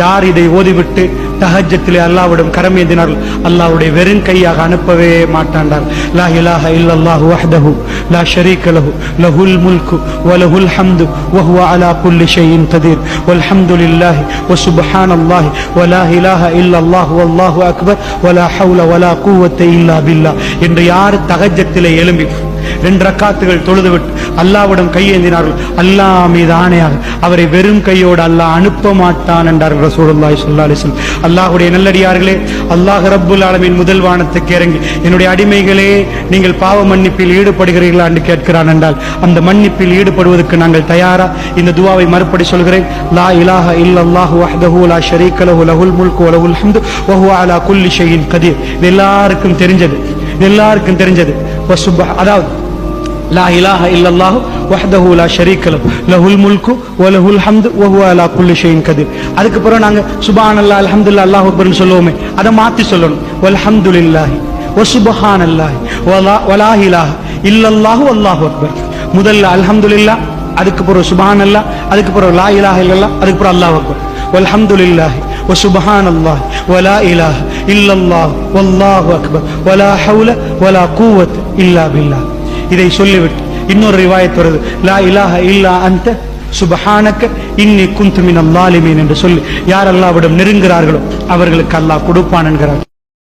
யார் இதை ஓதிவிட்டு தஹஜ்ஜத்திலே அல்லாஹ்விடம் கரம் ஏந்தினார்கள் அல்லாஹ்வுடைய வெறும் கையாக அனுப்பவே மாட்டாண்டார். லா இலாஹ இல்லல்லாஹு வஹ்தஹு லா ஷரீக லஹு லஹுல் முல்கு வ லஹுல் ஹம்து வ ஹுவ அலா குல்லி ஷைஇன் கதீர் வல்ஹம்துலில்லாஹி வ சுப்ஹானல்லாஹி வ லா இலாஹ இல்லல்லாஹு வல்லாஹு அக்பர் வ லா ஹவ்ல வ லா குவத்த இல்லா பில்லாஹ் என்று யார் தஹஜ்ஜத்திலே எழும்பி 2 ரக்காத்துகள் தொழுதுவிட்டு அல்லாஹ்விடம் கையேந்தினார்கள் அல்லாஹ் மீது ஆணையாக அவரை வெறும் கையோடு அல்லாஹ் அனுப்ப மாட்டான் என்றார்கள் ரசூலுல்லாஹி ஸல்லல்லாஹு அலைஹி வஸல்லம். அல்லாஹ்வுடைய நல்லடியார்களே, அல்லாஹ் ரப்புல் ஆலமீன் முதல் வானத்துக்கு இறங்கி என்னுடைய அடிமைகளே நீங்கள் பாவ மன்னிப்பில் ஈடுபடுகிறீர்களா என்று கேட்கிறான் என்றால் அந்த மன்னிப்பில் ஈடுபடுவதற்கு நாங்கள் தயாரா? இந்த துஆவை மறுபடி சொல்கிறேன். லா இலாஹ இல்லல்லாஹு வஹ்தஹு லா ஷரீக லஹு லஹுல் முல்கு வ லஹுல் ஹம்து வ ஹுவ அலா குல்லி ஷைஇன் கதீர். இது எல்லாருக்கும் தெரிஞ்சது. அதாவது லா இலாஹ இல்லல்லாஹு வஹ்தஹு லா ஷரீக லஹு லஹுல் முல்கு வ லஹுல் ஹம்து வ ஹுவ அலா குல்லி ஷைஇன் கதீர். அதுக்கு பிறகு நாங்க சுப்ஹானல்லாஹ் அல்ஹம்துலில்லாஹ் அல்லாஹு அக்பர்னு சொல்லுவோமே, அதை மாத்தி சொல்லணும். வல்ஹம்துலில்லாஹி வ சுப்ஹானல்லாஹி வ லா இலாஹ இல்லல்லாஹு வல்லாஹு அக்பர். முதல்ல அல்ஹம்துலில்லாஹ், அதுக்கு பிறகு சுப்ஹானல்லாஹ், அதுக்கு பிறகு லா இலாஹ இல்லல்லாஹ், அதுக்கு பிறகு அல்லாஹு அக்பர். வல்ஹம்துலில்லாஹி வ சுப்ஹானல்லாஹி வ லா இலாஹ இல்லல்லாஹு வல்லாஹு அக்பர் வ லா ஹவ்ல வ லா குவத்த இல்லா பில்லாஹ். இதை சொல்லிவிட்டு இன்னொரு ரிவாயத் வருது, லா இலாஹ இல்லா அன்த சுப்ஹானக இன்னி குன்து மினல் ஸாலிமீன் என்று சொல்லி யார் அல்லாஹ்விடம் நெருங்குகிறார்களோ அவர்களுக்கு அல்லாஹ் கொடுப்பான் என்கிறார்.